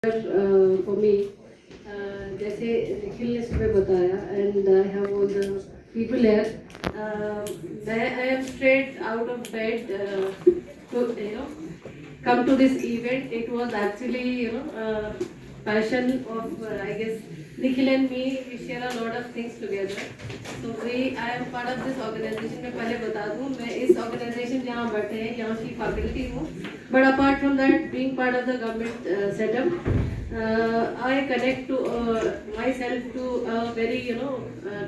For me, जैसे निखिल ने सुबह बताया and I have all the people here. I am straight out of bed to come to this event. It was actually passion of I guess Nikhil and me. We share a lot of things together. So I am part of this organization. मैं पहले बता दूँ मैं इस organization जहाँ बैठे हैं यहाँ की faculty हूँ. But apart from that, being part of the government setup, I connect to myself to a very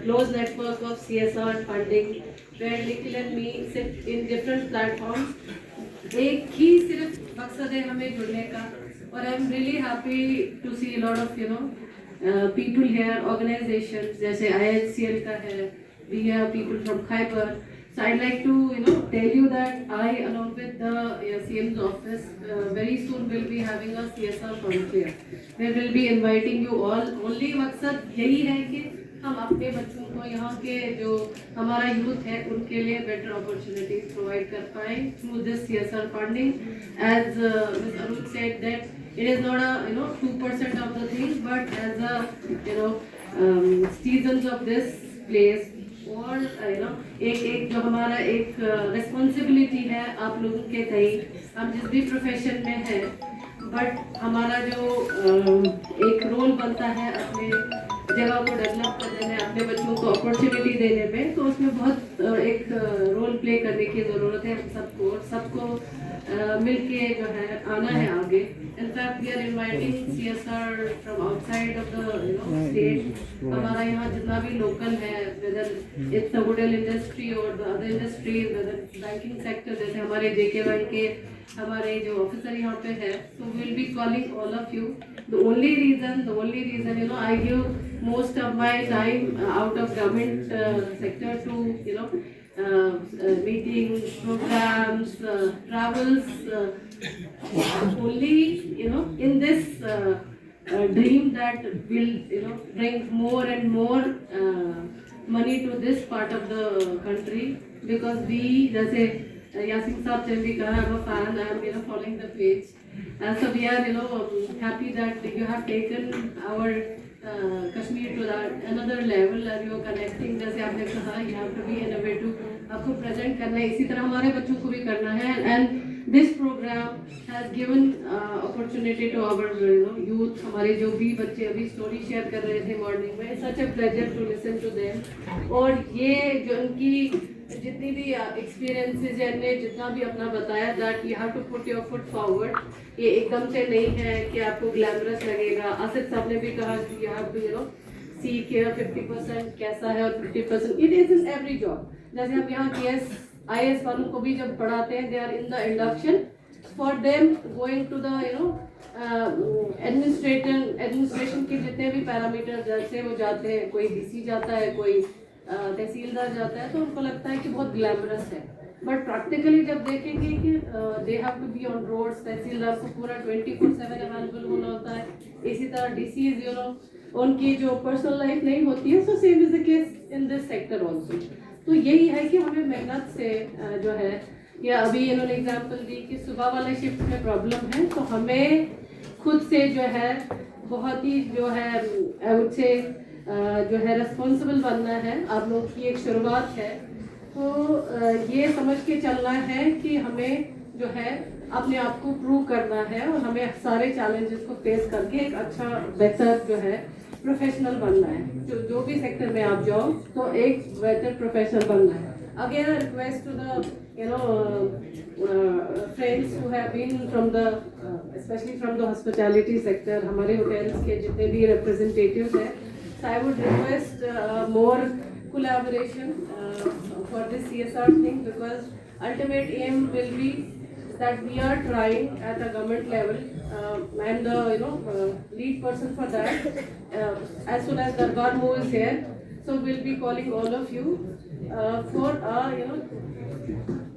close network of CSR funding, where Nikhil and me sit in different platforms. एक ही सिर्फ मकसद है हमें जुड़ने का और I am really happy to see lot of people here, organizations जैसे IHCL का है, we have people from Khyber. So I'd like to tell you that I along with the CM's office very soon will be having a CSR conclave. We will be inviting you all. Only मकसद यही है कि हम अपने बच्चों को यहाँ के जो हमारा यूथ है उनके लिए बेटर अपॉर्चुनिटीज प्रोवाइड कर पाए through this CSR funding. As miss Arun said that it is not a 2% of the thing, but as a citizens of this place और एक जो हमारा एक रिस्पॉन्सिबिलिटी है आप लोगों के तय हम जिस भी प्रोफेशन में है बट हमारा जो एक रोल बनता है अपने जगह को डेवलप करने में अपने बच्चों को अपॉर्चुनिटी देने में तो उसमें बहुत एक रोल प्ले करने की ज़रूरत है हम सबको मिलके जो है आना है आगे. In fact we are inviting CSR from outside of the state. हमारा यहाँ जितना भी लोकल है whether it's the hotel industry और the other industry whether banking sector जैसे हमारे JKY के हमारे जो ऑफिसर यहाँ पे है so we'll be calling all of you. The only reason I give most of my time out of government sector to meetings, programs, travels, only in this dream that will bring more and more money to this part of the country because we जैसे Yasin Saab ने भी कहा I'm a fan, I'm following the page. So we are happy that you have taken our Kashmir to that another level and you are connecting. जैसे आपने कहा you have to be innovative, आपको present करना है इसी तरह हमारे बच्चों को भी करना है. And this program has given opportunity to our youth. हमारे जो भी बच्चे अभी स्टोरी शेयर कर रहे थे मॉर्निंग में such a pleasure to listen to them. और ये जो उनकी जितनी भी एक्सपीरियंसेस है ने जितना भी अपना बताया that you have to put your foot forward. ये एकदम से नहीं है कि आपको ग्लैमरस लगेगा. आसिफ साहब ने भी कहा कि you have to see care 50% कैसा है और 50% it is in every job. जैसे हम यहाँ IAS वालों को भी जब पढ़ाते हैं they are in the induction for them going to the administration के जितने भी पैरामीटर जैसे वो जाते हैं कोई DC जाता है कोई तहसीलदार जाता है तो उनको लगता है कि बहुत ग्लैमरस है बट प्रैक्टिकली जब देखेंगे कि they have to be on roads. Tehsildar को पूरा 24/7 अवेलेबल होना होता है. इसी तरह DCs उनकी जो पर्सनल लाइफ नहीं होती है. So same is the case in this sector also. तो यही है कि हमें मेहनत से जो है या अभी इन्होंने एग्जाम्पल दी कि सुबह वाले शिफ्ट में प्रॉब्लम है तो हमें खुद से जो है बहुत ही जो है आई वुड से जो है रिस्पॉन्सिबल बनना है. आप लोगों की एक शुरुआत है तो ये समझ के चलना है कि हमें जो है अपने आप को प्रूव करना है और हमें सारे चैलेंजेस को फेस करके एक अच्छा बेहतर जो है प्रोफेशनल बनना है. जो भी सेक्टर में आप जाओ तो एक बेहतर प्रोफेशनल बनना है. Again I request to the friends who have been from the especially from the hospitality sector हमारे hotels के जितने भी representatives हैं. So I would request more collaboration for this CSR thing because ultimate aim will be that we are trying at a government level and the lead person for that as soon as Darbar Mo is here. So we'll be calling all of you for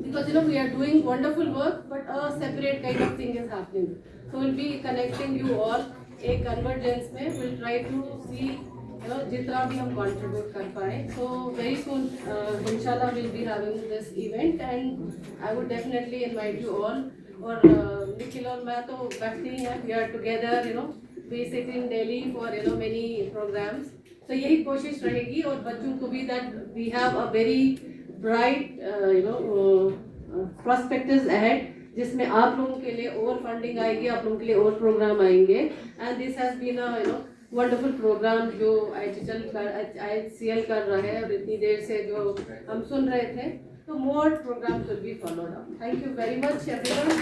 because we are doing wonderful work but a separate kind of thing is happening. So we'll be connecting you all एक convergence में. We'll try to see जितना भी हम contribute कर पाए. So very soon inshallah we'll be having this event and I would definitely invite you all. और निखिल और मैं तो बैठते ही हैं. We are together we sit in Delhi for many programs. तो यही कोशिश रहेगी और बच्चों को भी that we have a very bright prospectus ahead, जिसमें आप लोगों के लिए और फंडिंग आएगी, आप लोगों के लिए और प्रोग्राम आएंगे. And this has been a wonderful programme जो IHCL कर रहा है और इतनी देर से जो हम सुन रहे थे. तो more programmes will be followed up. Thank you very much everyone.